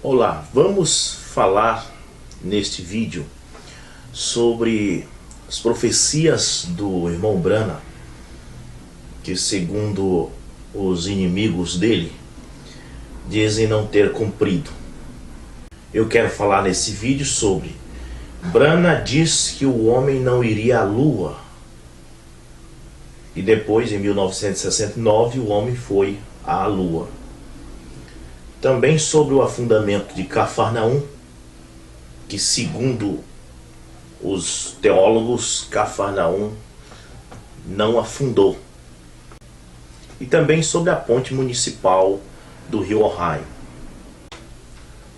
Olá, vamos falar neste vídeo sobre as profecias do irmão Branham, que segundo os inimigos dele, dizem não ter cumprido. Eu quero falar nesse vídeo sobre Branham diz que o homem não iria à lua, e depois em 1969 o homem foi à lua. Também sobre o afundamento de Cafarnaum, que segundo os teólogos, Cafarnaum não afundou. E também sobre a ponte municipal do Rio Ohio.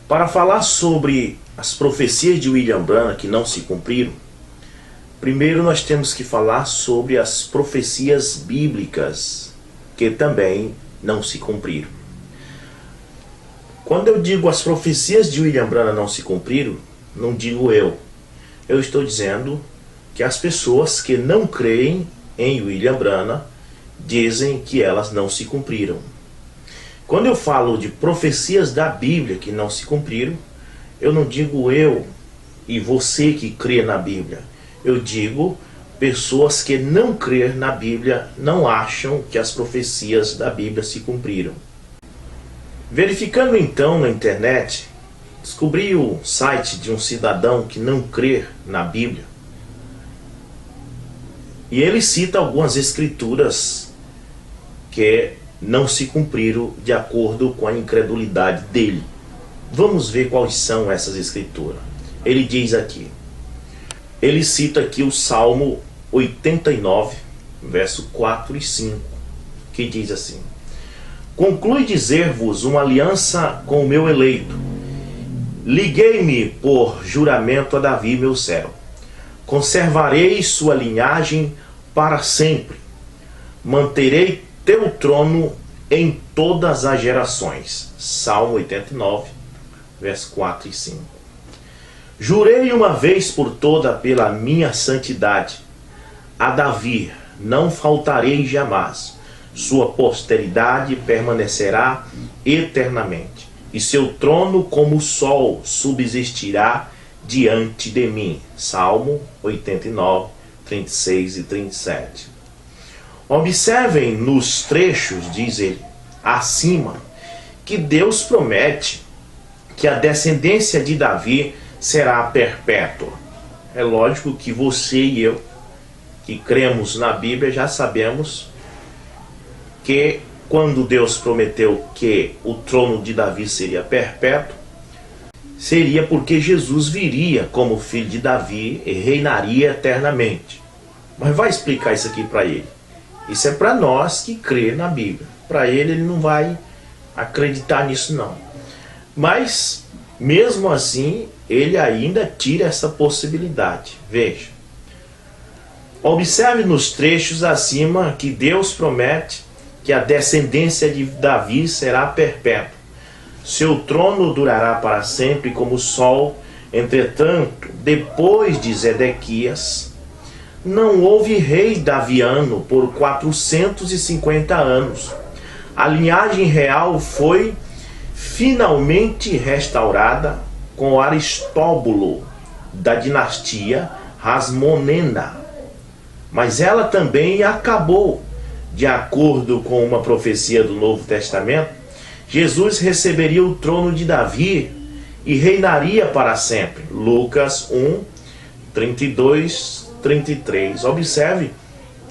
Para falar sobre as profecias de William Branham que não se cumpriram, primeiro nós temos que falar sobre as profecias bíblicas que também não se cumpriram. Quando eu digo as profecias de William Branham não se cumpriram, não digo eu. Eu estou dizendo que as pessoas que não creem em William Branham dizem que elas não se cumpriram. Quando eu falo de profecias da Bíblia que não se cumpriram, eu não digo eu e você que crê na Bíblia. Eu digo pessoas que não crêem na Bíblia não acham que as profecias da Bíblia se cumpriram. Verificando então na internet, descobri o site de um cidadão que não crê na Bíblia. E ele cita algumas escrituras que não se cumpriram de acordo com a incredulidade dele. Vamos ver quais são essas escrituras. Ele diz aqui, ele cita aqui o Salmo 89, verso 4 e 5, que diz assim: conclui dizer-vos uma aliança com o meu eleito. Liguei-me por juramento a Davi, meu servo. Conservarei sua linhagem para sempre. Manterei teu trono em todas as gerações. Salmo 89, verso 4 e 5. Jurei uma vez por toda pela minha santidade. A Davi não faltarei jamais. Sua posteridade permanecerá eternamente, e seu trono como o sol subsistirá diante de mim. Salmo 89, 36 e 37. Observem nos trechos, diz ele, acima, que Deus promete que a descendência de Davi será perpétua. É lógico que você e eu, que cremos na Bíblia, já sabemos que quando Deus prometeu que o trono de Davi seria perpétuo, seria porque Jesus viria como filho de Davi e reinaria eternamente. Mas vai explicar isso aqui para ele. Isso é para nós que crê na Bíblia. Para ele, ele não vai acreditar nisso não. Mas, mesmo assim, ele ainda tira essa possibilidade. Veja. Observe nos trechos acima que Deus promete que a descendência de Davi será perpétua. Seu trono durará para sempre como o sol. Entretanto, depois de Zedequias, não houve rei daviano por 450 anos. A linhagem real foi finalmente restaurada com Aristóbulo, da dinastia Hasmonena. Mas ela também acabou. De acordo com uma profecia do Novo Testamento, Jesus receberia o trono de Davi e reinaria para sempre. Lucas 1, 32, 33. Observe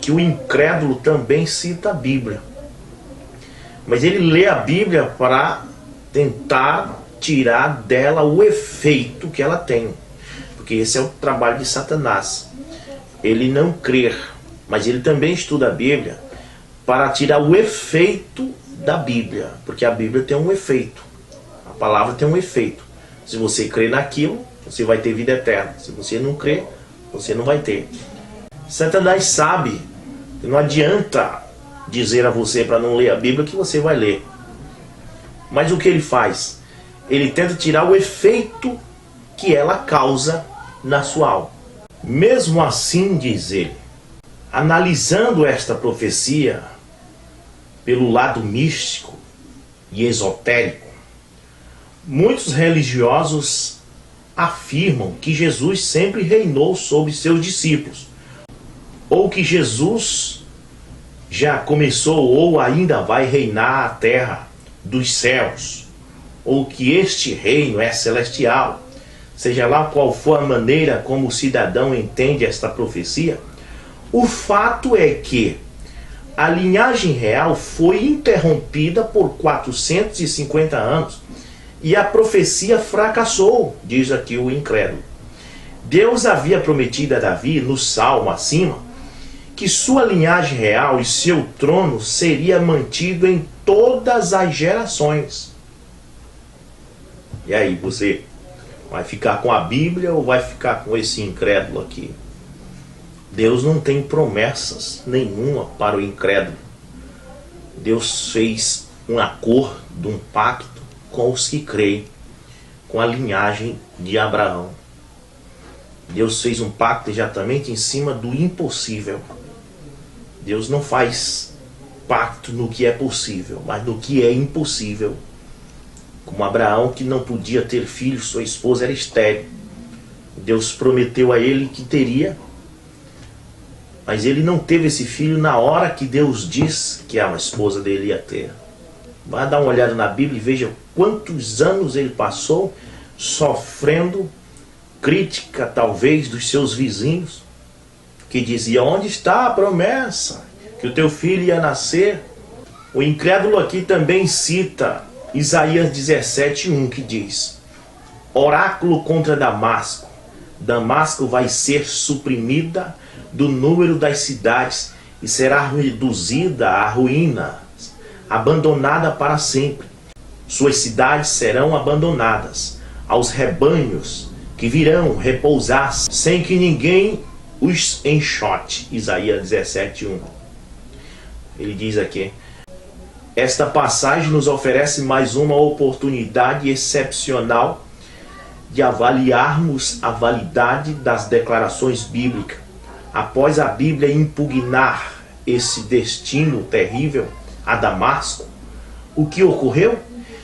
que o incrédulo também cita a Bíblia. Mas ele lê a Bíblia para tentar tirar dela o efeito que ela tem. Porque esse é o trabalho de Satanás. Ele não crer, mas ele também estuda a Bíblia para tirar o efeito da Bíblia, porque a Bíblia tem um efeito, a palavra tem um efeito. Se você crê naquilo, você vai ter vida eterna. Se você não crê, você não vai ter. Satanás sabe que não adianta dizer a você para não ler a Bíblia que você vai ler. Mas o que ele faz? Ele tenta tirar o efeito que ela causa na sua alma. Mesmo assim, diz ele, analisando esta profecia pelo lado místico e esotérico, Muitos religiosos afirmam que Jesus sempre reinou sobre seus discípulos, ou que Jesus já começou ou ainda vai reinar a terra dos céus, ou que este reino é celestial. Seja lá qual for a maneira como o cidadão entende esta profecia, o fato é que a linhagem real foi interrompida por 450 anos e a profecia fracassou, diz aqui o incrédulo. Deus havia prometido a Davi, no salmo acima, que sua linhagem real e seu trono seria mantido em todas as gerações. E aí, você vai ficar com a Bíblia ou vai ficar com esse incrédulo aqui? Deus não tem promessas nenhuma para o incrédulo. Deus fez um acordo, um pacto com os que creem, com a linhagem de Abraão. Deus fez um pacto exatamente em cima do impossível. Deus não faz pacto no que é possível, mas no que é impossível. Como Abraão, que não podia ter filhos, sua esposa era estéril. Deus prometeu a ele que teria, mas ele não teve esse filho na hora que Deus disse que a esposa dele ia ter. Vá dar uma olhada na Bíblia e veja quantos anos ele passou sofrendo crítica, talvez, dos seus vizinhos, que diziam: onde está a promessa que o teu filho ia nascer? O incrédulo aqui também cita Isaías 17:1, que diz: oráculo contra Damasco. Damasco vai ser suprimida do número das cidades e será reduzida à ruína, abandonada para sempre. Suas cidades serão abandonadas aos rebanhos que virão repousar sem que ninguém os enxote. Isaías 17:1. Ele diz aqui: esta passagem nos oferece mais uma oportunidade excepcional de avaliarmos a validade das declarações bíblicas. Após a Bíblia impugnar esse destino terrível a Damasco, o que ocorreu?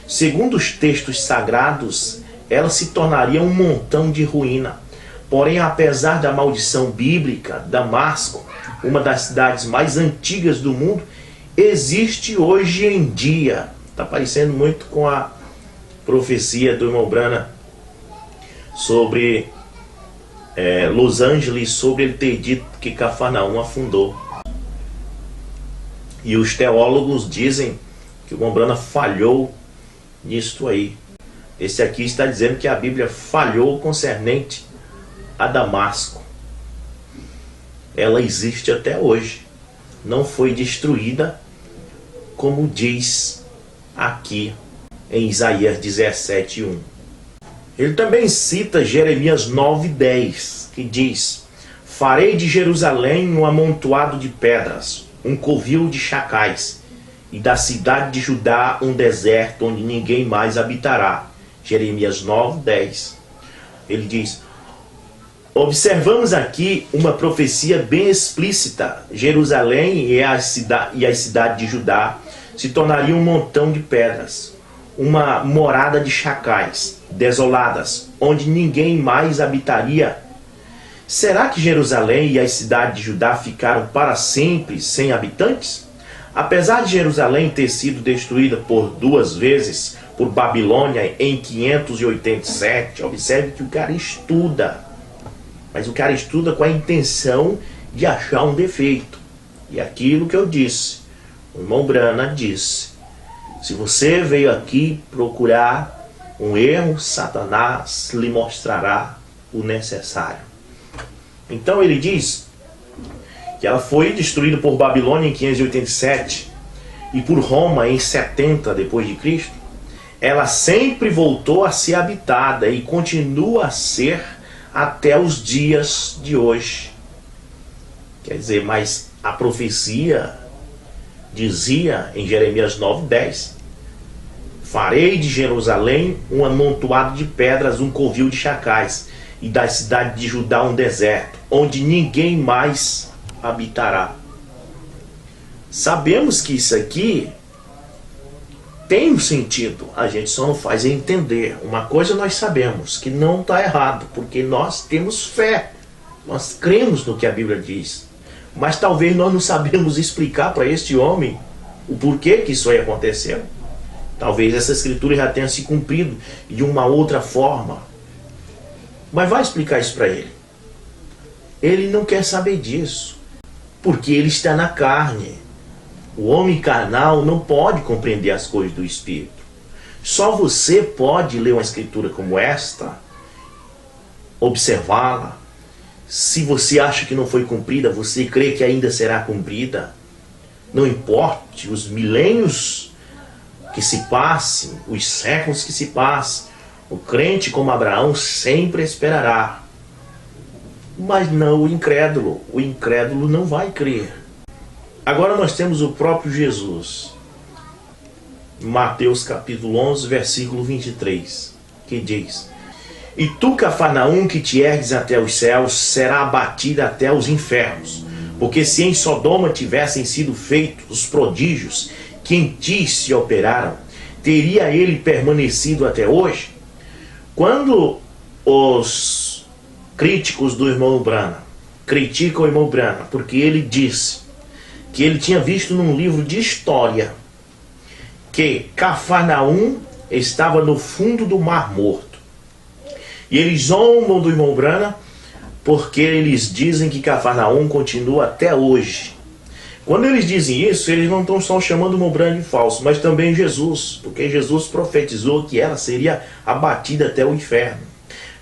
Segundo os textos sagrados, ela se tornaria um montão de ruína. Porém, apesar da maldição bíblica, Damasco, uma das cidades mais antigas do mundo, existe hoje em dia. Está parecendo muito com a profecia do irmão Branham sobre Los Angeles, sobre ele ter dito que Cafarnaum afundou. E os teólogos dizem que o irmão Branham falhou nisto aí. Esse aqui está dizendo que a Bíblia falhou concernente a Damasco. Ela existe até hoje. Não foi destruída, como diz aqui em Isaías 17:1. Ele também cita Jeremias 9:10, que diz: farei de Jerusalém um amontoado de pedras, um covil de chacais, e da cidade de Judá um deserto onde ninguém mais habitará. Jeremias 9:10. Ele diz: observamos aqui uma profecia bem explícita. Jerusalém e a cidade de Judá se tornariam um montão de pedras, uma morada de chacais, desoladas, onde ninguém mais habitaria. Será que Jerusalém e a cidade de Judá ficaram para sempre sem habitantes? Apesar de Jerusalém ter sido destruída por 2 vezes por Babilônia em 587, observe que o cara estuda. Mas o cara estuda com a intenção de achar um defeito. E aquilo que eu disse, o irmão Branham disse: se você veio aqui procurar um erro, Satanás lhe mostrará o necessário. Então ele diz que ela foi destruída por Babilônia em 587 e por Roma em 70 depois de Cristo. Ela sempre voltou a ser habitada e continua a ser até os dias de hoje. Quer dizer, mas a profecia dizia em Jeremias 9:10: farei de Jerusalém um amontoado de pedras, um covil de chacais, e da cidade de Judá um deserto, onde ninguém mais habitará. Sabemos que isso aqui tem um sentido, a gente só não faz entender. Uma coisa nós sabemos, que não está errado, porque nós temos fé, nós cremos no que a Bíblia diz. Mas talvez nós não sabemos explicar para este homem o porquê que isso aí aconteceu. Talvez essa escritura já tenha se cumprido de uma outra forma. Mas vai explicar isso para ele. Ele não quer saber disso, porque ele está na carne. O homem carnal não pode compreender as coisas do Espírito. Só você pode ler uma escritura como esta, observá-la. Se você acha que não foi cumprida, você crê que ainda será cumprida. Não importe os milênios que se passem, os séculos que se passem, o crente como Abraão sempre esperará. Mas não o incrédulo não vai crer. Agora nós temos o próprio Jesus, Mateus capítulo 11, versículo 23, que diz: E tu, Cafarnaum, que te ergues até os céus, será abatida até os infernos. Porque se em Sodoma tivessem sido feitos os prodígios que em ti se operaram, teria ele permanecido até hoje? Quando os críticos do irmão Branham criticam o irmão Branham porque ele disse que ele tinha visto num livro de história que Cafarnaum estava no fundo do Mar Morto. E eles zombam do irmão Branham porque eles dizem que Cafarnaum continua até hoje. Quando eles dizem isso, eles não estão só chamando o irmão Branham de falso, mas também Jesus, porque Jesus profetizou que ela seria abatida até o inferno.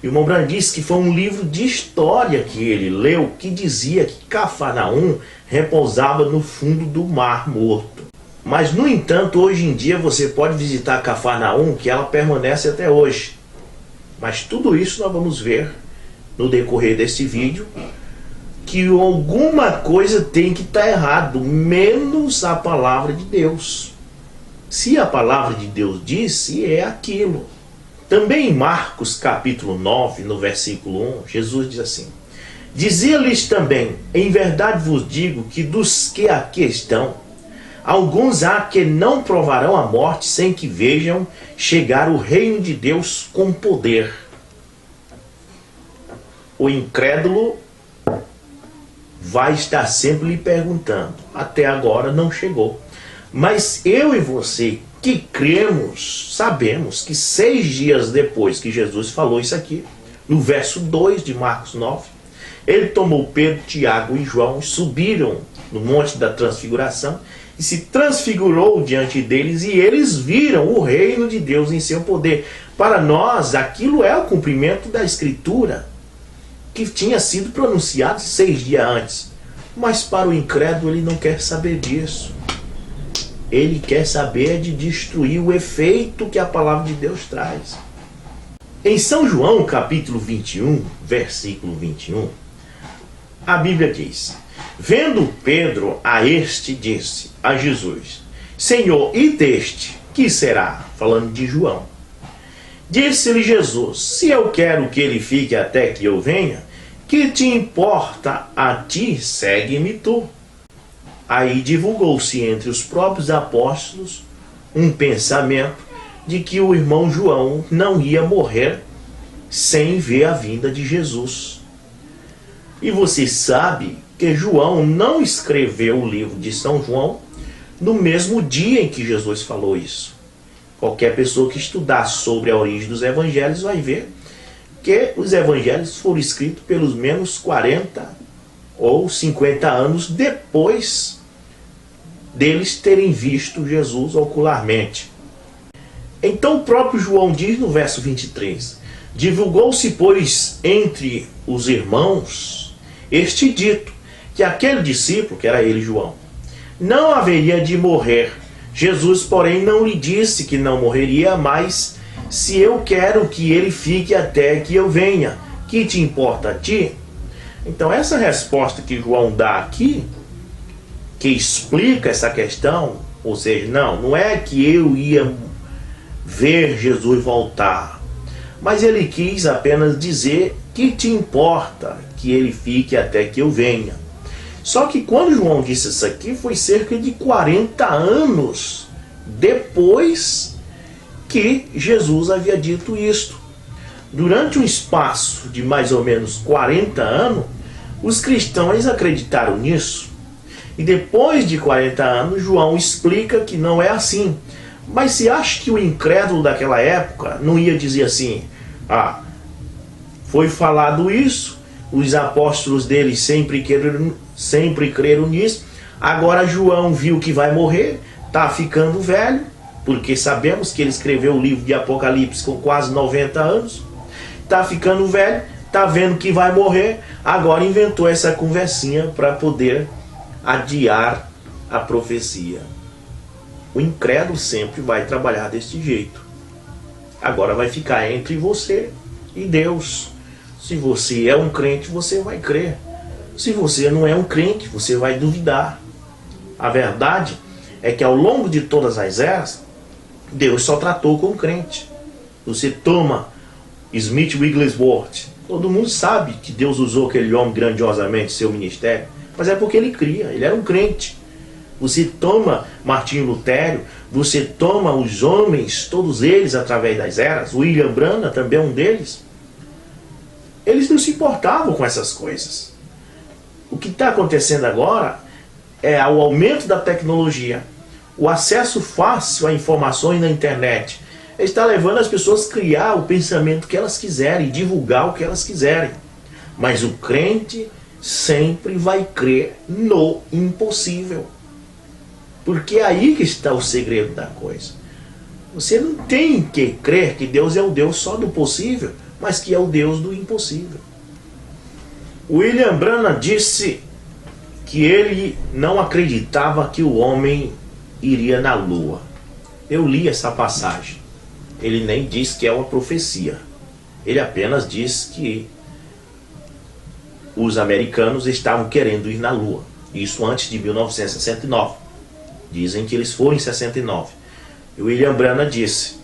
E o irmão Branham disse que foi um livro de história que ele leu, que dizia que Cafarnaum repousava no fundo do Mar Morto. Mas, no entanto, hoje em dia você pode visitar Cafarnaum, que ela permanece até hoje. Mas tudo isso nós vamos ver no decorrer deste vídeo, que alguma coisa tem que estar errado, menos a palavra de Deus. Se a palavra de Deus disse, é aquilo. Também em Marcos capítulo 9, no versículo 1, Jesus diz assim: Dizia-lhes também, em verdade vos digo que dos que aqui estão, alguns há que não provarão a morte sem que vejam chegar o reino de Deus com poder. O incrédulo vai estar sempre lhe perguntando, até agora não chegou. Mas eu e você que cremos, sabemos que 6 dias depois que Jesus falou isso aqui, no verso 2 de Marcos 9, ele tomou Pedro, Tiago e João, subiram no Monte da Transfiguração e se transfigurou diante deles, e eles viram o reino de Deus em seu poder. Para nós, aquilo é o cumprimento da Escritura, que tinha sido pronunciado 6 dias antes. Mas para o incrédulo, ele não quer saber disso. Ele quer saber de destruir o efeito que a palavra de Deus traz. Em São João, capítulo 21, versículo 21, a Bíblia diz: Vendo Pedro a este, disse a Jesus: Senhor, e deste, que será? Falando de João. Disse-lhe Jesus: Se eu quero que ele fique até que eu venha, que te importa a ti? Segue-me tu. Aí divulgou-se entre os próprios apóstolos um pensamento de que o irmão João não ia morrer sem ver a vinda de Jesus. E você sabe que João não escreveu o livro de São João no mesmo dia em que Jesus falou isso. Qualquer pessoa que estudar sobre a origem dos evangelhos vai ver que os evangelhos foram escritos pelos menos 40 ou 50 anos depois deles terem visto Jesus ocularmente. Então o próprio João diz no verso 23: Divulgou-se, pois, entre os irmãos este dito, que aquele discípulo, que era ele, João, não haveria de morrer. Jesus, porém, não lhe disse que não morreria, mas se eu quero que ele fique até que eu venha, que te importa a ti? Então essa resposta que João dá aqui, que explica essa questão, ou seja, não é que eu ia ver Jesus voltar, mas ele quis apenas dizer que te importa que ele fique até que eu venha. Só que quando João disse isso aqui, foi cerca de 40 anos depois que Jesus havia dito isto. Durante um espaço de mais ou menos 40 anos, os cristãos acreditaram nisso. E depois de 40 anos, João explica que não é assim. Mas se acha que o incrédulo daquela época não ia dizer assim: foi falado isso, os apóstolos dele sempre creram nisso, agora João viu que vai morrer, está ficando velho, porque sabemos que ele escreveu o livro de Apocalipse com quase 90 anos, está ficando velho, está vendo que vai morrer, agora inventou essa conversinha para poder adiar a profecia. O incrédulo sempre vai trabalhar desse jeito. Agora vai ficar entre você e Deus. Se você é um crente, você vai crer. Se você não é um crente, você vai duvidar. A verdade é que ao longo de todas as eras, Deus só tratou com o crente. Você toma Smith Wigglesworth. Todo mundo sabe que Deus usou aquele homem grandiosamente em seu ministério, mas é porque ele cria, ele era um crente. Você toma Martinho Lutero, você toma os homens, todos eles através das eras, William Branham também é um deles. Eles não se importavam com essas coisas. O que está acontecendo agora é o aumento da tecnologia, o acesso fácil a informações na internet. Está levando as pessoas a criar o pensamento que elas quiserem, divulgar o que elas quiserem. Mas o crente sempre vai crer no impossível. Porque é aí que está o segredo da coisa. Você não tem que crer que Deus é o Deus só do possível, mas que é o Deus do impossível. William Branham disse que ele não acreditava que o homem iria na lua. Eu li essa passagem. Ele nem diz que é uma profecia. Ele apenas diz que os americanos estavam querendo ir na lua. Isso antes de 1969. Dizem que eles foram em 69. E William Branham disse: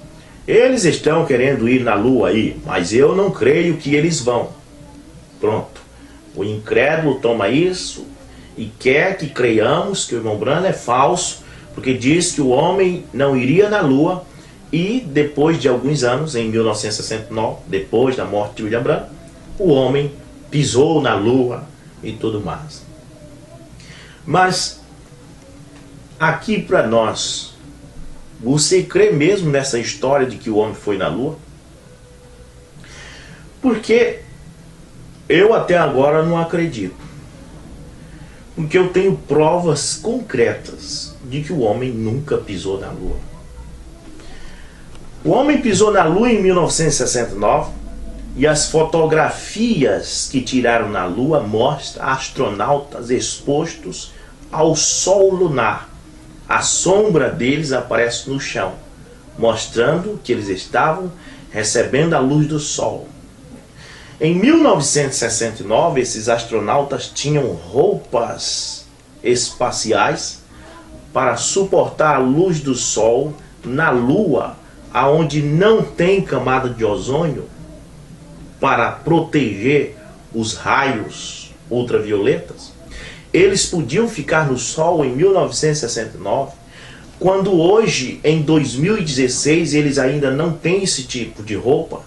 eles estão querendo ir na lua aí, mas eu não creio que eles vão. Pronto. O incrédulo toma isso e quer que creiamos que o irmão Branham é falso, porque diz que o homem não iria na lua. E depois de alguns anos, em 1969, depois da morte de William Branham, o homem pisou na lua e tudo mais. Mas aqui para nós, você crê mesmo nessa história de que o homem foi na lua? Porque eu até agora não acredito. Porque eu tenho provas concretas de que o homem nunca pisou na lua. O homem pisou na lua em 1969 e as fotografias que tiraram na lua mostram astronautas expostos ao sol lunar. A sombra deles aparece no chão, mostrando que eles estavam recebendo a luz do sol. Em 1969, esses astronautas tinham roupas espaciais para suportar a luz do sol na lua, aonde não tem camada de ozônio para proteger os raios ultravioletas. Eles podiam ficar no sol em 1969, quando hoje, em 2016, eles ainda não têm esse tipo de roupa,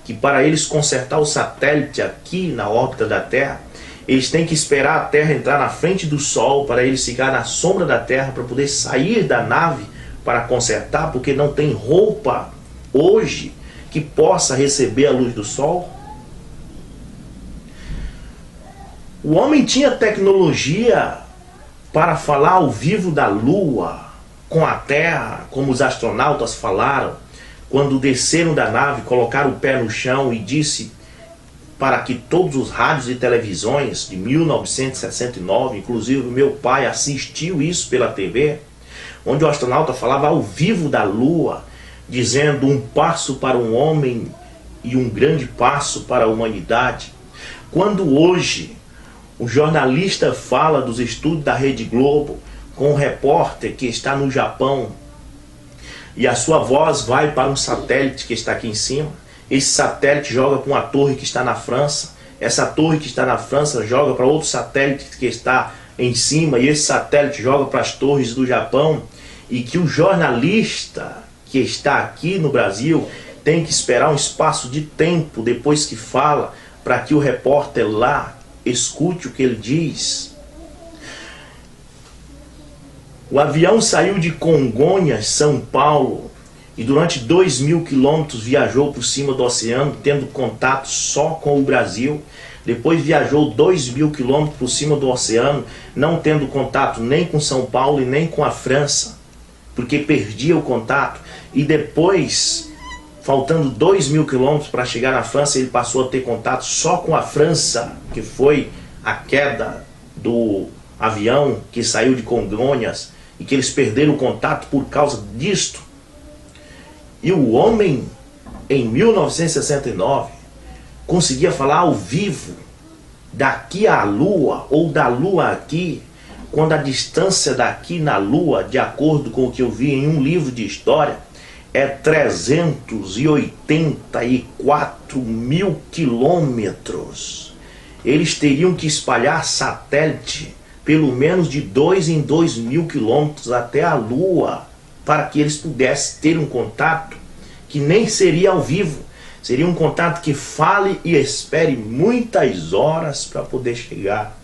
que para eles consertar o satélite aqui na órbita da Terra, eles têm que esperar a Terra entrar na frente do Sol para eles ficar na sombra da Terra para poder sair da nave para consertar, porque não tem roupa hoje que possa receber a luz do Sol. O homem tinha tecnologia para falar ao vivo da Lua com a Terra, como os astronautas falaram, quando desceram da nave, colocaram o pé no chão e disse para que todos os rádios e televisões de 1969, inclusive meu pai assistiu isso pela TV, onde o astronauta falava ao vivo da Lua, dizendo um passo para um homem e um grande passo para a humanidade. Quando hoje o jornalista fala dos estudos da Rede Globo com um repórter que está no Japão e a sua voz vai para um satélite que está aqui em cima, esse satélite joga para uma torre que está na França, essa torre que está na França joga para outro satélite que está em cima, e esse satélite joga para as torres do Japão, e que o jornalista que está aqui no Brasil tem que esperar um espaço de tempo depois que fala para que o repórter lá escute o que ele diz. O avião saiu de Congonhas, São Paulo, e durante 2.000 quilômetros viajou por cima do oceano, tendo contato só com o Brasil. Depois viajou 2.000 quilômetros por cima do oceano, não tendo contato nem com São Paulo e nem com a França, porque perdia o contato. E depois, faltando 2.000 quilômetros para chegar na França, ele passou a ter contato só com a França, que foi a queda do avião que saiu de Congonhas e que eles perderam o contato por causa disto. E o homem, em 1969, conseguia falar ao vivo daqui à Lua, ou da Lua aqui, quando a distância daqui na Lua, de acordo com o que eu vi em um livro de história, é 384.000 quilômetros. Eles teriam que espalhar satélite pelo menos de 2 em 2.000 quilômetros até a Lua, para que eles pudessem ter um contato que nem seria ao vivo. Seria um contato que fale e espere muitas horas para poder chegar.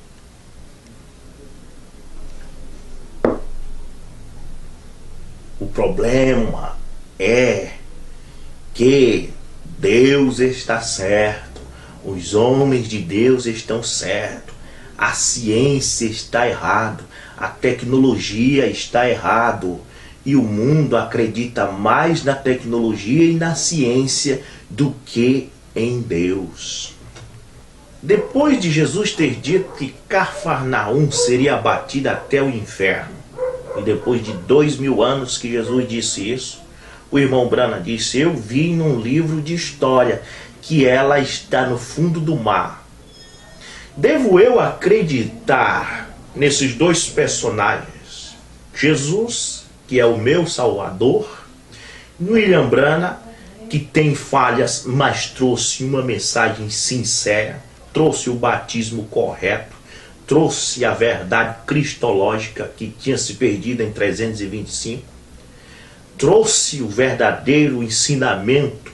O problema é que Deus está certo, os homens de Deus estão certos, a ciência está errado, a tecnologia está errado, e o mundo acredita mais na tecnologia e na ciência do que em Deus. Depois de Jesus ter dito que Cafarnaum seria abatida até o inferno, e depois de 2.000 anos que Jesus disse isso, o irmão Branham disse: eu vi num livro de história que ela está no fundo do mar. Devo eu acreditar nesses dois personagens, Jesus, que é o meu Salvador, William Branham, que tem falhas, mas trouxe uma mensagem sincera, trouxe o batismo correto, trouxe a verdade cristológica que tinha se perdido em 325, trouxe o verdadeiro ensinamento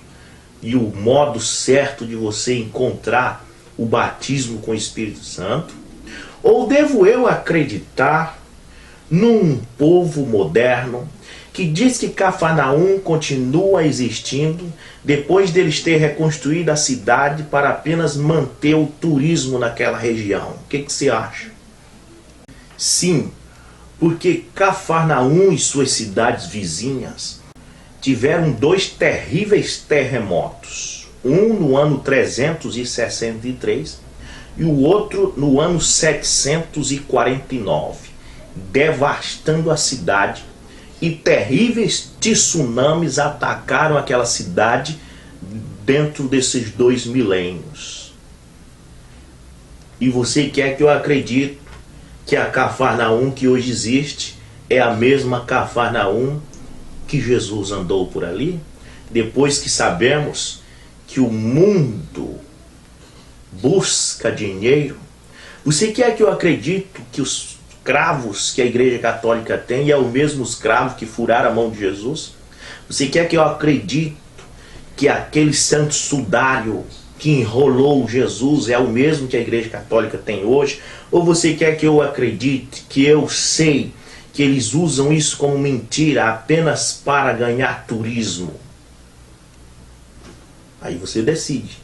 e o modo certo de você encontrar o batismo com o Espírito Santo? Ou devo eu acreditar num povo moderno que diz que Cafarnaum continua existindo depois deles ter reconstruído a cidade para apenas manter o turismo naquela região? O que você acha? Sim, porque Cafarnaum e suas cidades vizinhas tiveram 2 terríveis terremotos, um no ano 363 e o outro no ano 749, devastando a cidade, e terríveis tsunamis atacaram aquela cidade dentro desses 2 milênios. E você quer que eu acredite que a Cafarnaum que hoje existe é a mesma Cafarnaum que Jesus andou por ali? Depois que sabemos que o mundo busca dinheiro, você quer que eu acredite que os escravos que a Igreja Católica tem é o mesmo escravo que furaram a mão de Jesus? Você quer que eu acredite que aquele santo sudário que enrolou Jesus é o mesmo que a Igreja Católica tem hoje? Ou você quer que eu acredite, que eu sei que eles usam isso como mentira apenas para ganhar turismo? Aí você decide.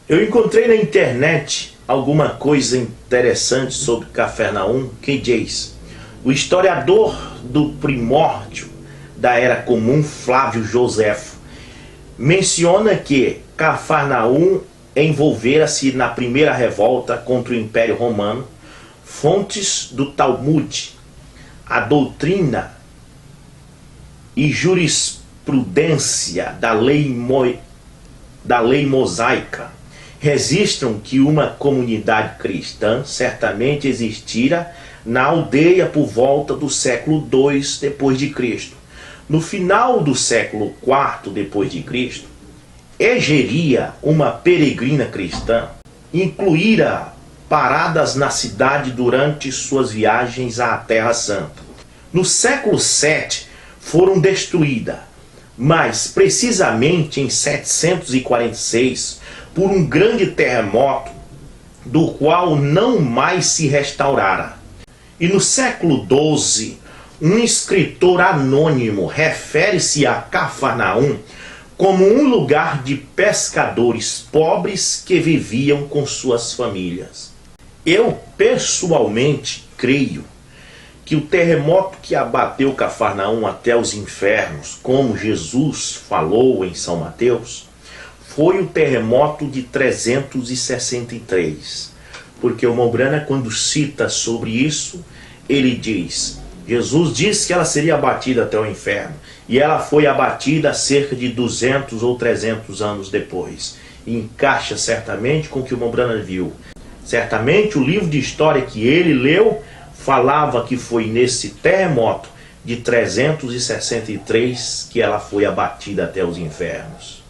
Eu encontrei na internet alguma coisa interessante sobre Cafarnaum que diz: o historiador do primórdio da Era Comum, Flávio Joséfo, menciona que Cafarnaum envolvera-se na primeira revolta contra o Império Romano. Fontes do Talmud, a doutrina e jurisprudência da lei mosaica registram que uma comunidade cristã certamente existira na aldeia por volta do século II depois de Cristo. No final do século IV depois de Cristo, Egeria, uma peregrina cristã, incluíra paradas na cidade durante suas viagens à Terra Santa. No século VII foram destruídas, mas precisamente em 746, por um grande terremoto, do qual não mais se restaurara. E no século XII, um escritor anônimo refere-se a Cafarnaum como um lugar de pescadores pobres que viviam com suas famílias. Eu, pessoalmente, creio que o terremoto que abateu Cafarnaum até os infernos, como Jesus falou em São Mateus, foi o terremoto de 363. Porque o Mombrana, quando cita sobre isso, ele diz: Jesus disse que ela seria abatida até o inferno, e ela foi abatida cerca de 200 ou 300 anos depois. E encaixa certamente com o que o Mombrana viu. Certamente o livro de história que ele leu falava que foi nesse terremoto de 363 que ela foi abatida até os infernos.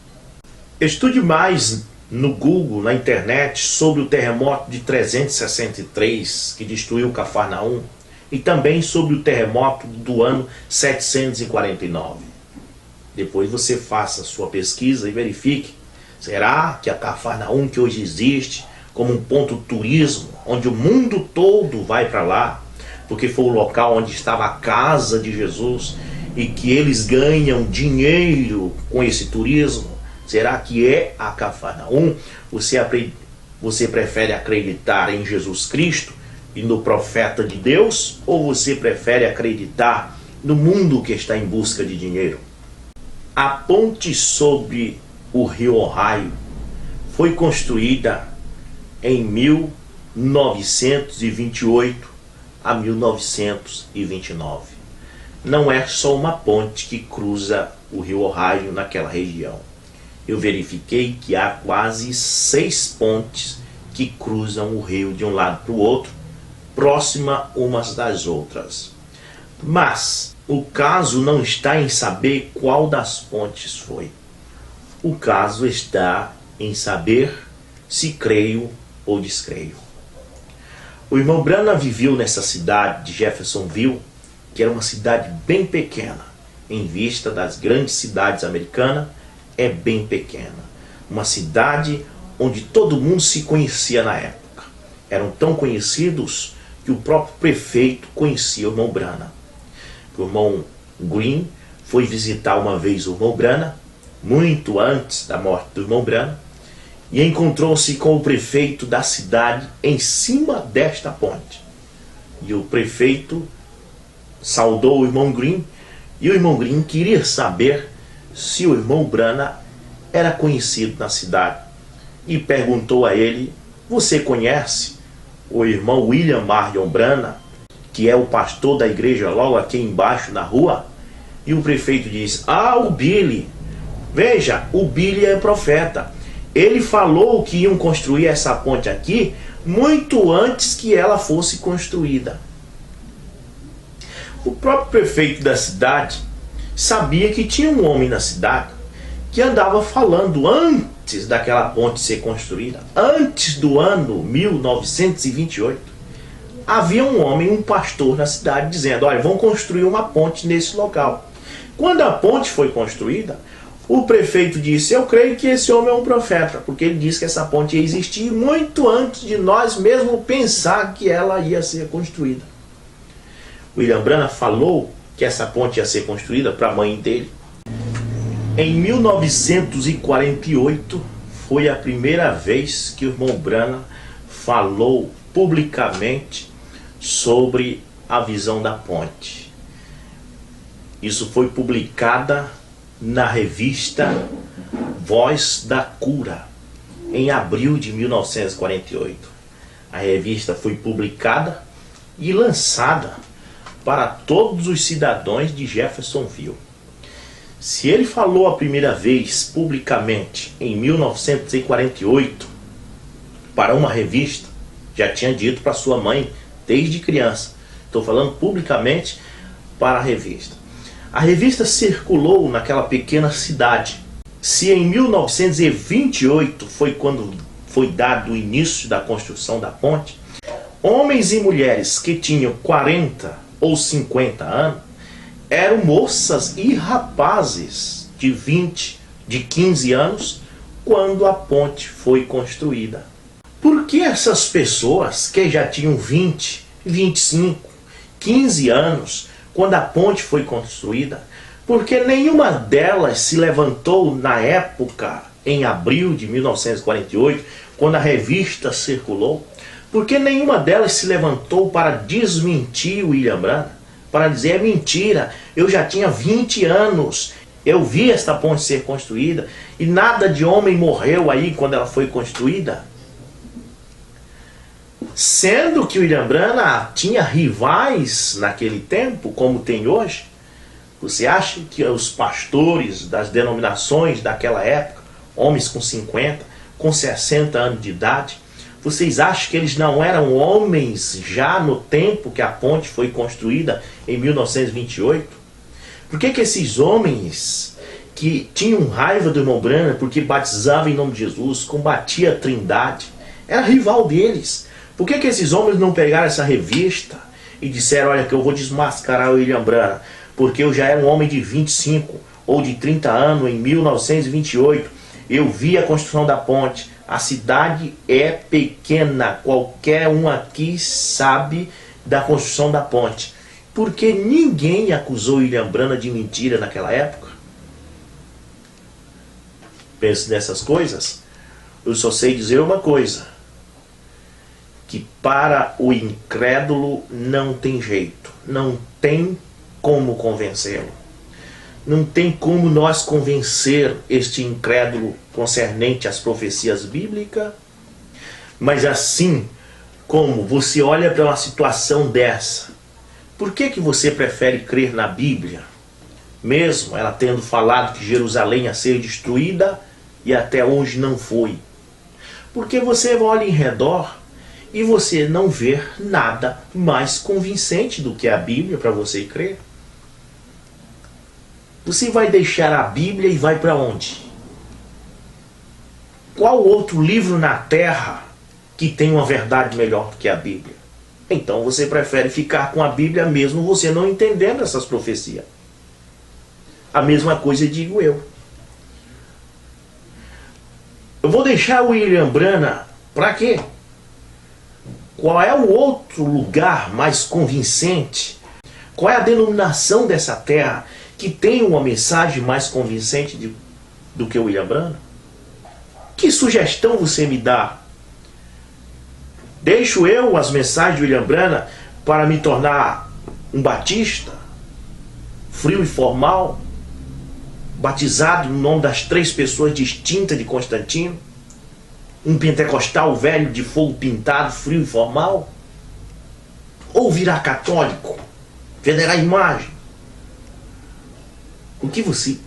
Estude mais no Google, na internet, sobre o terremoto de 363 que destruiu Cafarnaum, e também sobre o terremoto do ano 749. Depois você faça sua pesquisa e verifique: será que a Cafarnaum que hoje existe como um ponto turismo, onde o mundo todo vai para lá, porque foi o local onde estava a casa de Jesus e que eles ganham dinheiro com esse turismo, será que é a Cafarnaum? Você prefere acreditar em Jesus Cristo e no profeta de Deus, ou você prefere acreditar no mundo que está em busca de dinheiro? A ponte sobre o rio Ohio foi construída em 1928 a 1929. Não é só uma ponte que cruza o rio Ohio naquela região. Eu verifiquei que há quase 6 pontes que cruzam o rio de um lado para o outro, próxima umas das outras. Mas o caso não está em saber qual das pontes foi. O caso está em saber se creio ou descreio. O irmão Brana viveu nessa cidade de Jeffersonville, que era uma cidade bem pequena, em vista das grandes cidades americanas, é bem pequena. Uma cidade onde todo mundo se conhecia na época. Eram tão conhecidos que o próprio prefeito conhecia o irmão Brana. O irmão Green foi visitar uma vez o irmão Brana, muito antes da morte do irmão Brana, e encontrou-se com o prefeito da cidade em cima desta ponte. E o prefeito saudou o irmão Green, e o irmão Green queria saber se o irmão Brana era conhecido na cidade. E perguntou a ele: você conhece o irmão William Marion Brana, que é o pastor da igreja logo aqui embaixo na rua? E o prefeito diz: ah, o Billy. Veja, o Billy é profeta. Ele falou que iam construir essa ponte aqui muito antes que ela fosse construída. O próprio prefeito da cidade sabia que tinha um homem na cidade que andava falando antes daquela ponte ser construída, antes do ano 1928. Havia um homem, um pastor na cidade, dizendo: olha, vão construir uma ponte nesse local. Quando a ponte foi construída, o prefeito disse: eu creio que esse homem é um profeta, porque ele disse que essa ponte ia existir muito antes de nós mesmo pensar que ela ia ser construída. William Brana falou que essa ponte ia ser construída para a mãe dele. Em 1948 foi a primeira vez que o irmão Brana falou publicamente sobre a visão da ponte. Isso foi publicada na revista Voz da Cura, em abril de 1948. A revista foi publicada e lançada para todos os cidadãos de Jeffersonville. Se ele falou a primeira vez publicamente em 1948 para uma revista, já tinha dito para sua mãe desde criança. Estou falando publicamente para a revista. A revista circulou naquela pequena cidade. Se em 1928 foi quando foi dado o início da construção da ponte, homens e mulheres que tinham 40 ou 50 anos, eram moças e rapazes de 20, de 15 anos, quando a ponte foi construída. Por que essas pessoas que já tinham 20, 25, 15 anos, quando a ponte foi construída, porque nenhuma delas se levantou na época, em abril de 1948, quando a revista circulou, porque nenhuma delas se levantou para desmentir o William Branham, para dizer: é mentira, eu já tinha 20 anos, eu vi esta ponte ser construída, e nada de homem morreu aí quando ela foi construída. Sendo que o William Branham tinha rivais naquele tempo, como tem hoje. Você acha que os pastores das denominações daquela época, homens com 50, com 60 anos de idade, vocês acham que eles não eram homens já no tempo que a ponte foi construída em 1928? Por que esses homens que tinham raiva do irmão Branham porque batizava em nome de Jesus, combatia a Trindade, era rival deles? Por que esses homens não pegaram essa revista e disseram: olha, que eu vou desmascarar o William Branham, porque eu já era um homem de 25 ou de 30 anos em 1928, eu vi a construção da ponte, a cidade é pequena, qualquer um aqui sabe da construção da ponte. Porque ninguém acusou William Branham de mentira naquela época? Pense nessas coisas. Eu só sei dizer uma coisa: que para o incrédulo não tem jeito, não tem como convencê-lo. Não tem como nós convencer este incrédulo concernente às profecias bíblicas. Mas assim como você olha para uma situação dessa, por que você prefere crer na Bíblia, mesmo ela tendo falado que Jerusalém ia ser destruída e até hoje não foi? Porque você olha em redor e você não vê nada mais convincente do que a Bíblia para você crer. Você vai deixar a Bíblia e vai para onde? Qual outro livro na Terra que tem uma verdade melhor do que a Bíblia? Então você prefere ficar com a Bíblia mesmo você não entendendo essas profecias. A mesma coisa digo eu. Eu vou deixar o William Branham para quê? Qual é o outro lugar mais convincente? Qual é a denominação dessa terra que tem uma mensagem mais convincente do que o William Branham? Que sugestão você me dá? Deixo eu as mensagens do William Branham para me tornar um batista, frio e formal, batizado no nome das 3 pessoas distintas de Constantino? Um pentecostal velho de fogo pintado, frio e formal? Ou virar católico, venerar a imagem? O que você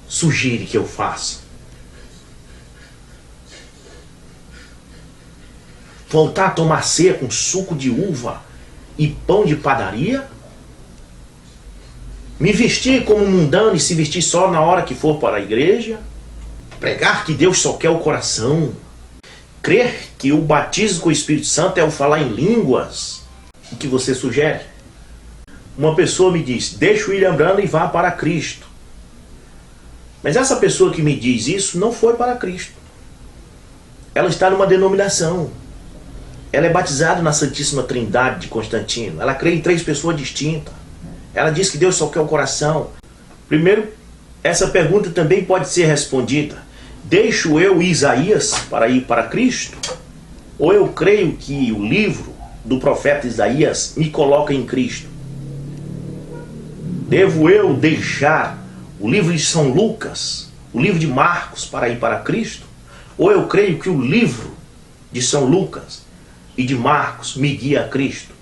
sugere que eu faça? Voltar a tomar ceia com suco de uva e pão de padaria? Me vestir como mundano e se vestir só na hora que for para a igreja? Pregar que Deus só quer o coração? Crer que o batismo com o Espírito Santo é o falar em línguas? O que você sugere? Uma pessoa me diz: deixa o William Branham e vá para Cristo. Mas essa pessoa que me diz isso não foi para Cristo. Ela está numa denominação. Ela é batizada na Santíssima Trindade de Constantino. Ela crê em 3 pessoas distintas. Ela diz que Deus só quer o coração. Primeiro, essa pergunta também pode ser respondida: deixo eu Isaías para ir para Cristo? Ou eu creio que o livro do profeta Isaías me coloca em Cristo? Devo eu deixar o livro de São Lucas, o livro de Marcos para ir para Cristo? Ou eu creio que o livro de São Lucas e de Marcos me guia a Cristo?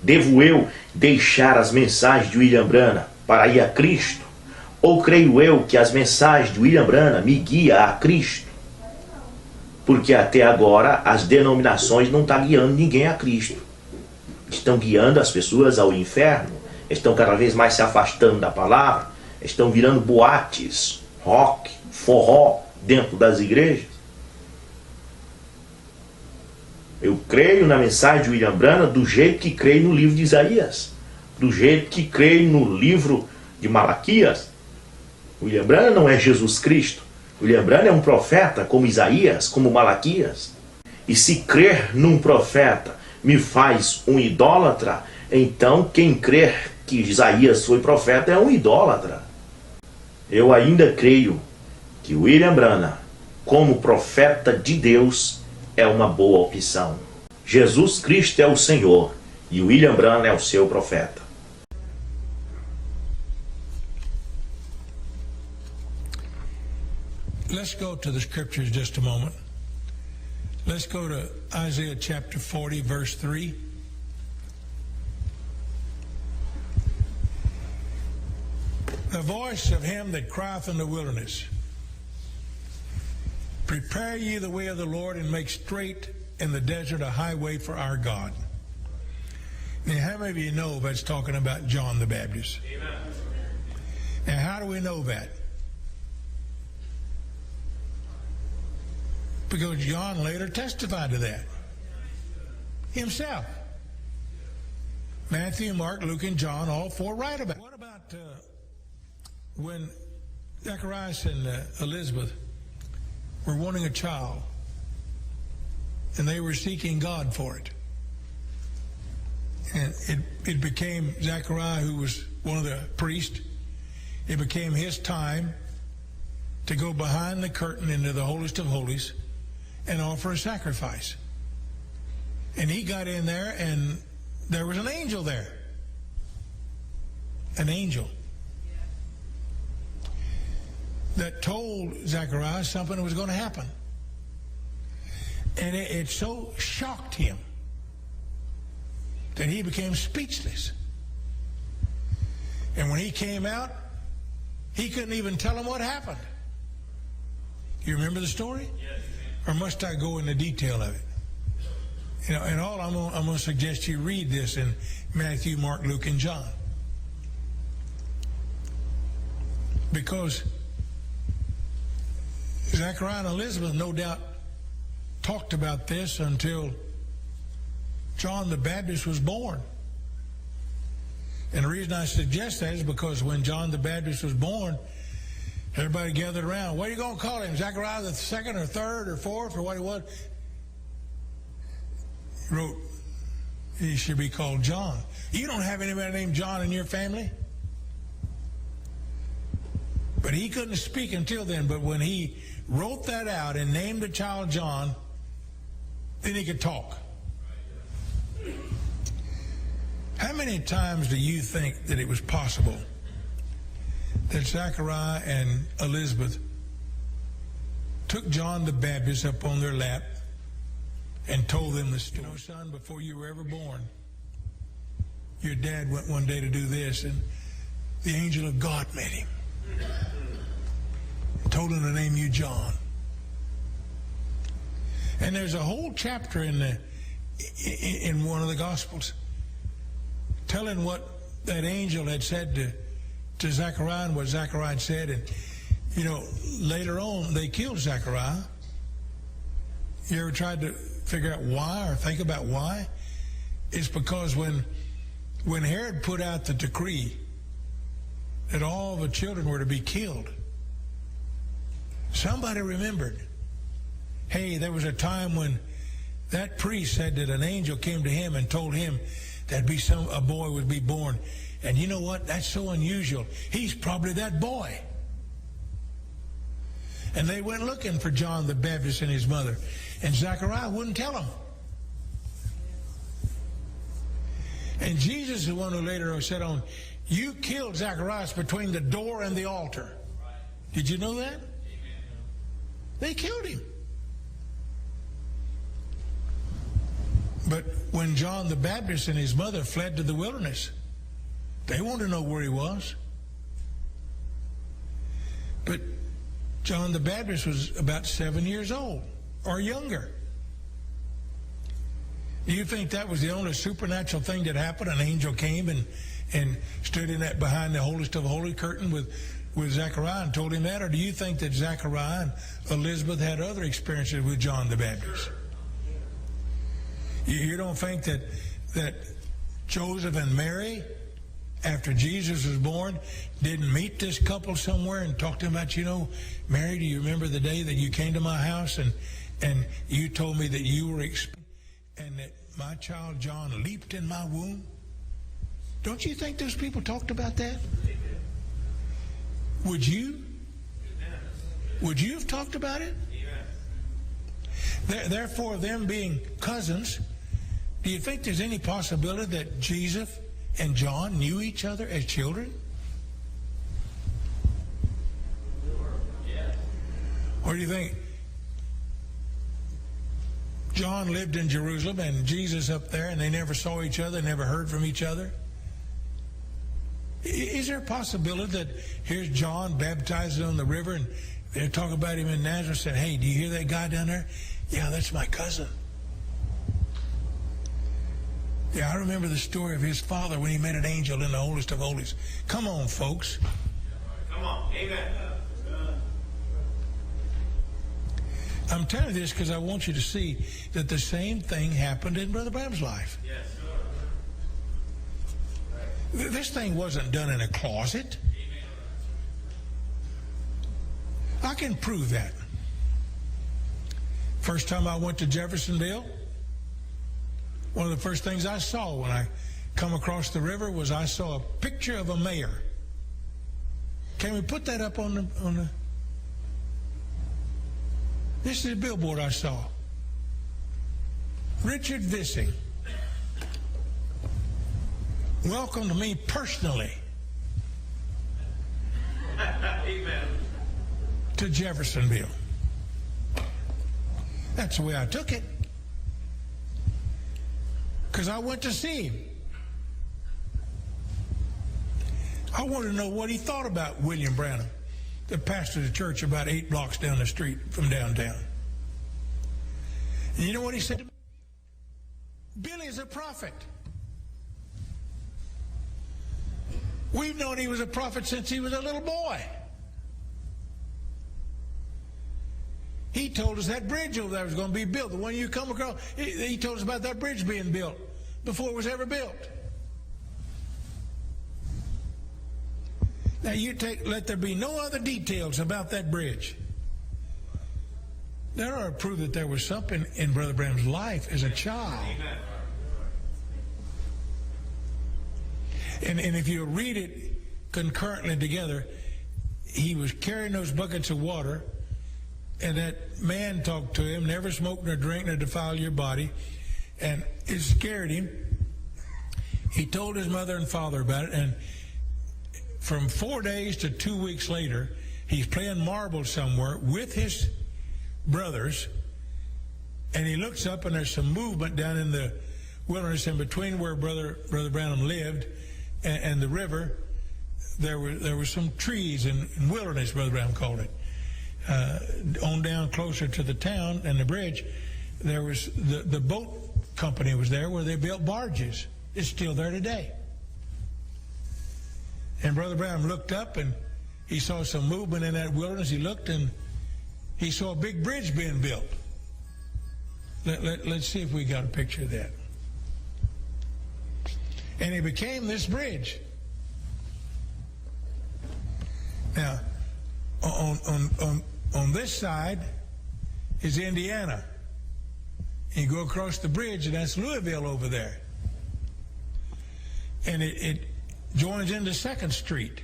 Devo eu deixar as mensagens de William Branham para ir a Cristo? Ou creio eu que as mensagens de William Branham me guiam a Cristo? Porque até agora as denominações não estão guiando ninguém a Cristo. Estão guiando as pessoas ao inferno. Estão cada vez mais se afastando da palavra. Estão virando boates, rock, forró dentro das igrejas. Eu creio na mensagem de William Branham do jeito que creio no livro de Isaías. do jeito que creio no livro de Malaquias. William Branham não é Jesus Cristo. William Branham é um profeta como Isaías, como Malaquias. E se crer num profeta me faz um idólatra, então quem crer que Isaías foi profeta é um idólatra. Eu ainda creio que William Branham, como profeta de Deus, é uma boa opção. Jesus Cristo é o Senhor e William Branham é o seu profeta. Let's go to the scriptures just a moment. Let's go to Isaiah chapter 40, verse 3. The voice of him that crieth in the wilderness, prepare ye the way of the Lord, and make straight in the desert a highway for our God. Now, how many of you know that's talking about John the Baptist? Amen. Now, how do we know that? Because John later testified to that himself. Matthew, Mark, Luke, and John, all four write about it. What about when Zacharias and Elizabeth were wanting a child, and they were seeking God for it? And it became Zachariah, who was one of the priests, it became his time to go behind the curtain into the holiest of holies and offer a sacrifice. And he got in there, and there was an angel there. An angel that told Zacharias something was going to happen. And it so shocked him that he became speechless. And when he came out, he couldn't even tell him what happened. You remember the story? Yes. Or must I go into detail of it? You know, and all I'm going to suggest you read this in Matthew, Mark, Luke, and John. Because Zachariah and Elizabeth no doubt talked about this until John the Baptist was born. And the reason I suggest that is because when John the Baptist was born, everybody gathered around. What are you going to call him? Zachariah the second or third or fourth or what he was? He wrote, he should be called John. You don't have anybody named John in your family? But he couldn't speak until then. But when he wrote that out and named the child John, then he could talk. How many times do you think that it was possible that Zachariah and Elizabeth took John the Baptist up on their lap and told them the story? You know, son, before you were ever born, your dad went one day to do this, and the angel of God met him. Told him to name you John. And there's a whole chapter in one of the Gospels telling what that angel had said to Zechariah and what Zechariah had said. And, you know, later on, they killed Zechariah. You ever tried to figure out why or think about why? It's because when Herod put out the decree that all the children were to be killed, somebody remembered, hey, there was a time when that priest said that an angel came to him and told him that a boy would be born. And you know what? That's so unusual. He's probably that boy. And they went looking for John the Baptist and his mother. And Zechariah wouldn't tell them. And Jesus is the one who later said on, you killed Zacharias between the door and the altar. Did you know that? They killed him. But when John the Baptist and his mother fled to the wilderness, they wanted to know where he was. But John the Baptist was about 7 years old or younger. Do you think that was the only supernatural thing that happened? An angel came and stood in that behind the holiest of holy curtain with Zechariah and told him that? Or do you think that Zechariah and Elizabeth had other experiences with John the Baptist? You don't think that Joseph and Mary after Jesus was born, didn't meet this couple somewhere and talk to them about, you know, Mary, do you remember the day that you came to my house and you told me that you were and that my child John leaped in my womb? Don't you think those people talked about that? Would you? Would you have talked about it? Therefore, them being cousins, do you think there's any possibility that Jesus and John knew each other as children? Or do you think John lived in Jerusalem and Jesus up there and they never saw each other, never heard from each other? Is there a possibility that here's John baptized on the river and they're talking about him in Nazareth, said, hey, do you hear that guy down there? Yeah, that's my cousin. Yeah, I remember the story of his father when he met an angel in the holiest of holies. Come on, folks. Come on. Amen. I'm telling you this because I want you to see that the same thing happened in Brother Branham's life. Yes. This thing wasn't done in a closet. I can prove that. First time I went to Jeffersonville, one of the first things I saw when I come across the river was I saw a picture of a mayor. Can we put that up on the This is a billboard I saw. Richard Vissing. Welcome to me personally. Amen. To Jeffersonville. That's the way I took it. Because I went to see him. I wanted to know what he thought about William Branham, the pastor of the church about 8 blocks down the street from downtown. And you know what he said to me? Billy's a prophet. We've known he was a prophet since he was a little boy. He told us that bridge over there was going to be built. The one you come across, he told us about that bridge being built before it was ever built. Now let there be no other details about that bridge. That ought to prove that there was something in Brother Branham's life as a child. And if you read it concurrently together, he was carrying those buckets of water, and that man talked to him, never smoke nor drink nor defile your body, and it scared him. He told his mother and father about it, and from 4 days to 2 weeks later, he's playing marbles somewhere with his brothers, and he looks up and there's some movement down in the wilderness in between where Brother Branham lived and the river. There were some trees and wilderness, Brother Branham called it. On down closer to the town and the bridge, there was the boat company was there where they built barges. It's still there today. And Brother Branham looked up and he saw some movement in that wilderness. He looked and he saw a big bridge being built. Let's see if we got a picture of that. And it became this bridge. Now, on this side is Indiana. And you go across the bridge and that's Louisville over there. And it joins into 2nd Street.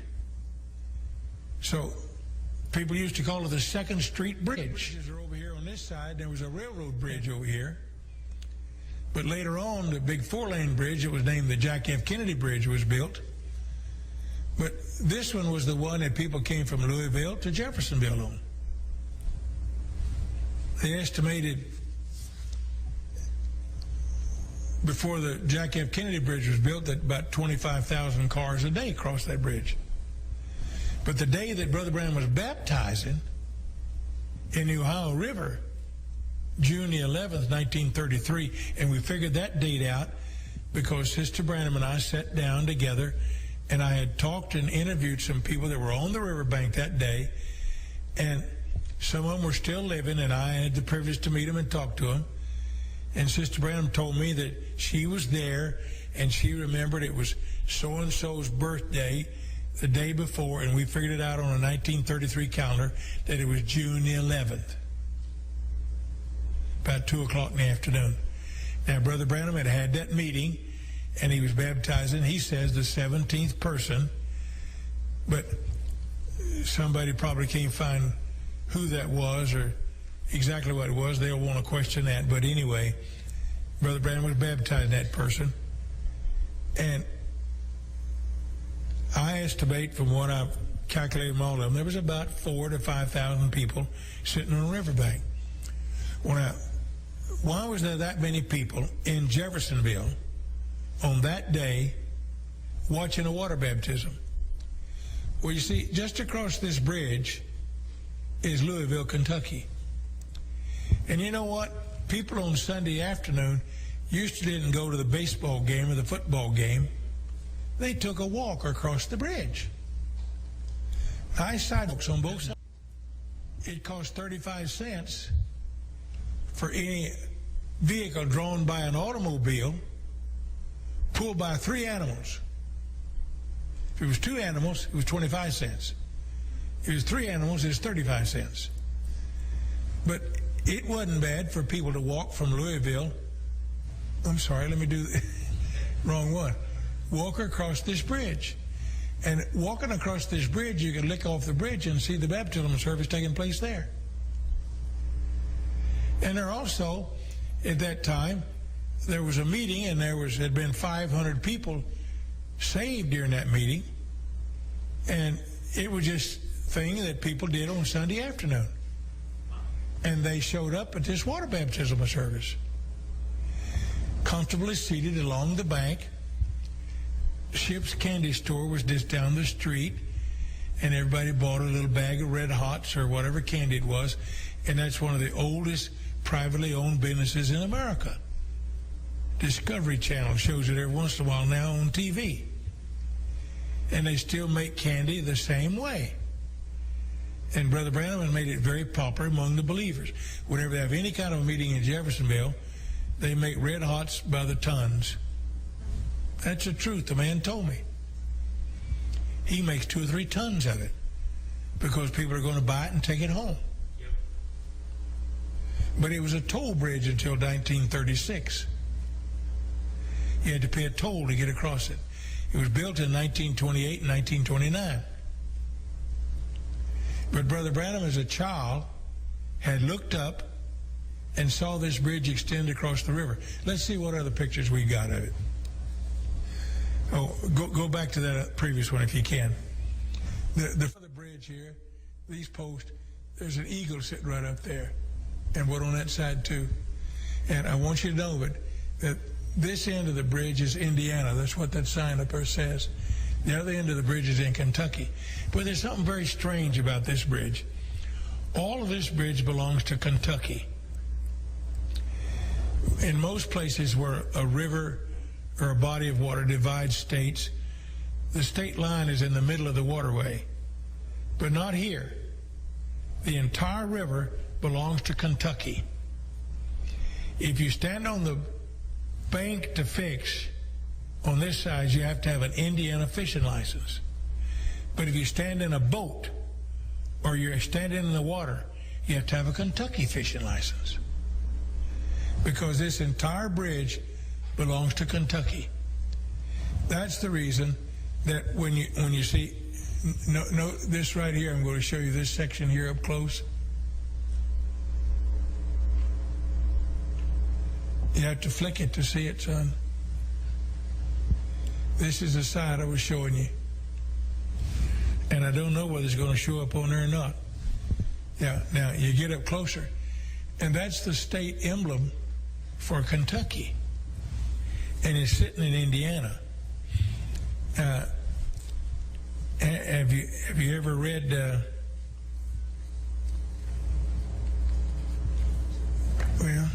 So people used to call it the 2nd Street Bridge. Bridges are over here on this side. There was a railroad bridge over here. But later on, the big 4-lane bridge, it was named the Jack F. Kennedy Bridge, was built. But this one was the one that people came from Louisville to Jeffersonville on. They estimated before the Jack F. Kennedy Bridge was built that about 25,000 cars a day crossed that bridge. But the day that Brother Branham was baptizing in the Ohio River, June the 11th, 1933, and we figured that date out because Sister Branham and I sat down together and I had talked and interviewed some people that were on the riverbank that day, and some of them were still living, and I had the privilege to meet them and talk to them. And Sister Branham told me that she was there and she remembered it was so-and-so's birthday the day before, and we figured it out on a 1933 calendar that it was June the 11th, about 2 o'clock in the afternoon. Now, Brother Branham had that meeting, and he was baptizing, he says, the 17th person, but somebody probably can't find who that was or exactly what it was. They'll want to question that. But anyway, Brother Branham was baptizing that person. And I estimate, from what I've calculated from all of them, there was about 4,000 to 5,000 people sitting on a riverbank. Well, now, why was there that many people in Jeffersonville on that day watching a water baptism? Well, you see, just across this bridge is Louisville, Kentucky. And you know what? People on Sunday afternoon used to didn't go to the baseball game or the football game. They took a walk across the bridge. Nice sidewalks on both sides. It cost 35 cents for any vehicle drawn by an automobile pulled by 3 animals. If it was 2 animals, it was 25 cents. If it was 3 animals, it was 35 cents. But it wasn't bad for people to walk from Louisville. I'm sorry, let me do the wrong one. Walk across this bridge. And walking across this bridge, you can look off the bridge and see the baptismal service taking place there. And there also, at that time, there was a meeting, and had been 500 people saved during that meeting. And it was just a thing that people did on Sunday afternoon. And they showed up at this water baptismal service, comfortably seated along the bank. Ship's Candy Store was just down the street, and everybody bought a little bag of Red Hots or whatever candy it was, and that's one of the oldest privately owned businesses in America. Discovery Channel shows it every once in a while now on TV. And they still make candy the same way. And Brother Branham has made it very popular among the believers. Whenever they have any kind of a meeting in Jeffersonville, they make Red Hots by the tons. That's the truth. The man told me. He makes 2 or 3 tons of it because people are going to buy it and take it home. Yep. But it was a toll bridge until 1936. You had to pay a toll to get across it. It was built in 1928 and 1929. But Brother Branham, as a child, had looked up and saw this bridge extend across the river. Let's see what other pictures we got of it. Oh, go back to that previous one if you can. The bridge here, these posts, there's an eagle sitting right up there, and one on that side too. And I want you to know that this end of the bridge is Indiana. That's what that sign up there says. The other end of the bridge is in Kentucky. But there's something very strange about this bridge. All of this bridge belongs to Kentucky. In most places where a river or a body of water divides states, the state line is in the middle of the waterway. But not here. The entire river belongs to Kentucky. If you stand on the bank to fish, on this side you have to have an Indiana fishing license. But if you stand in a boat or you're standing in the water, you have to have a Kentucky fishing license. Because this entire bridge belongs to Kentucky. That's the reason that when you see, no, this right here, I'm going to show you this section here up close. You have to flick it to see it, son. This is the side I was showing you. And I don't know whether it's going to show up on there or not. Yeah, now you get up closer, and that's the state emblem for Kentucky. And it's sitting in Indiana. Have you ever read well,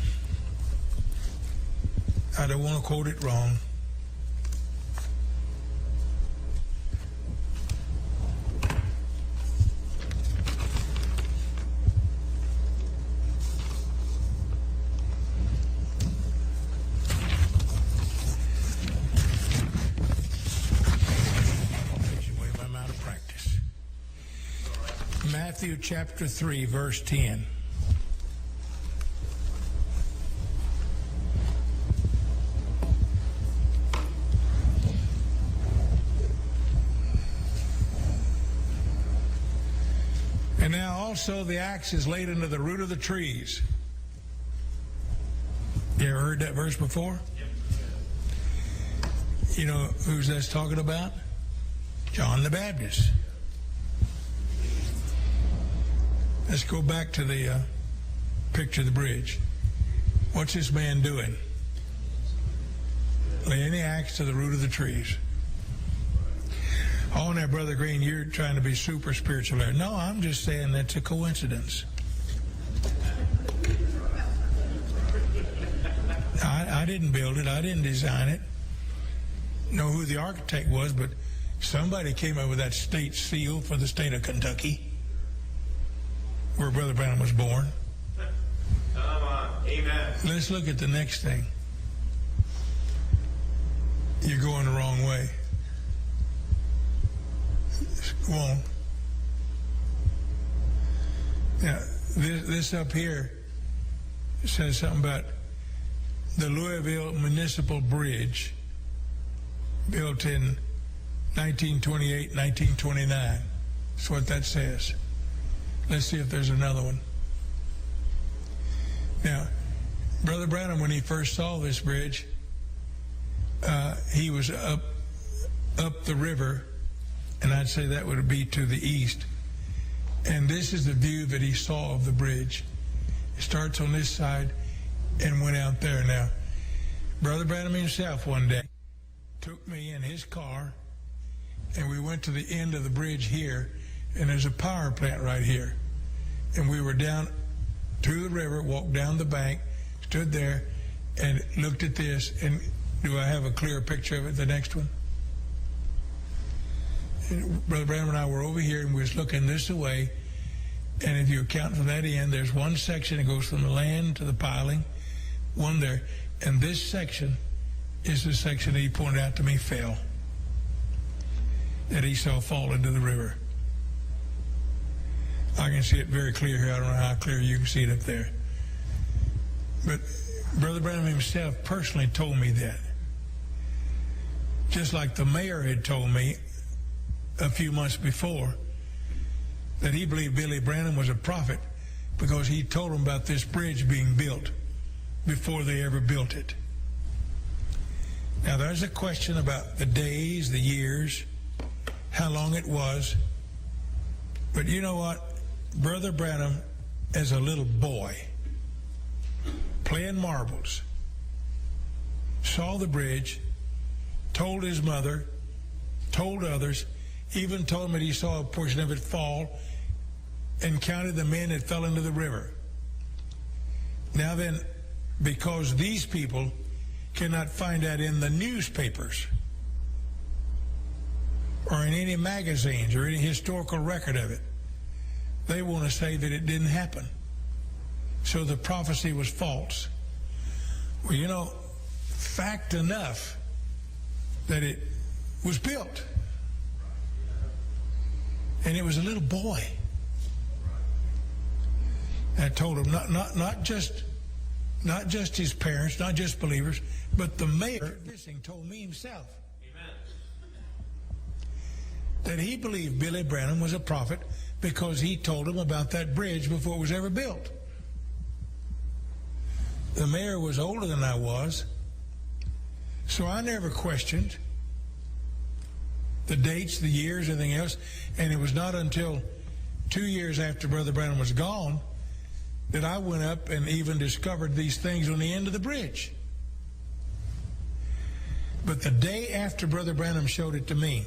I don't want to quote it wrong. Matthew chapter 3, verse 10. And now also the axe is laid under the root of the trees. You ever heard that verse before? You know who's that's talking about? John the Baptist. Let's go back to the picture of the bridge. What's this man doing? Laying the axe to the root of the trees. Oh, now, Brother Green, you're trying to be super spiritual there. No, I'm just saying that's a coincidence. I didn't build it. I didn't design it. Know who the architect was, but somebody came up with that state seal for the state of Kentucky, where Brother Branham was born. Come on. Amen. Let's look at the next thing. You're going the wrong way. Go on. Now, this up here says something about the Louisville Municipal Bridge, built in 1928, 1929. That's what that says. Let's see if there's another one. Now, Brother Branham, when he first saw this bridge, he was up the river, and I'd say that would be to the east. And this is the view that he saw of the bridge. It starts on this side and went out there. Now, Brother Branham himself one day took me in his car, and we went to the end of the bridge here, and there's a power plant right here. And we were down to the river, walked down the bank, stood there, and looked at this. And do I have a clear picture of it, the next one? And Brother Branham and I were over here, and we was looking this way. And if you count from that end, there's one section that goes from the land to the piling, one there. And this section is the section that he pointed out to me fell, that he saw fall into the river. I can see it very clear here. I don't know how clear you can see it up there. But Brother Branham himself personally told me that. Just like the mayor had told me a few months before that he believed Billy Branham was a prophet because he told him about this bridge being built before they ever built it. Now, there's a question about the days, the years, how long it was. But you know what? Brother Branham, as a little boy, playing marbles, saw the bridge, told his mother, told others, even told him that he saw a portion of it fall, and counted the men that fell into the river. Now then, because these people cannot find that in the newspapers or in any magazines or any historical record of it, they want to say that it didn't happen. So the prophecy was false. Well, you know, fact enough that it was built. And it was a little boy that told him, not just his parents, not just believers, but the mayor told me himself. Amen. That he believed Billy Branham was a prophet because he told him about that bridge before it was ever built. The mayor was older than I was, so I never questioned the dates, the years, anything else. And it was not until 2 years after Brother Branham was gone that I went up and even discovered these things on the end of the bridge. But the day after Brother Branham showed it to me,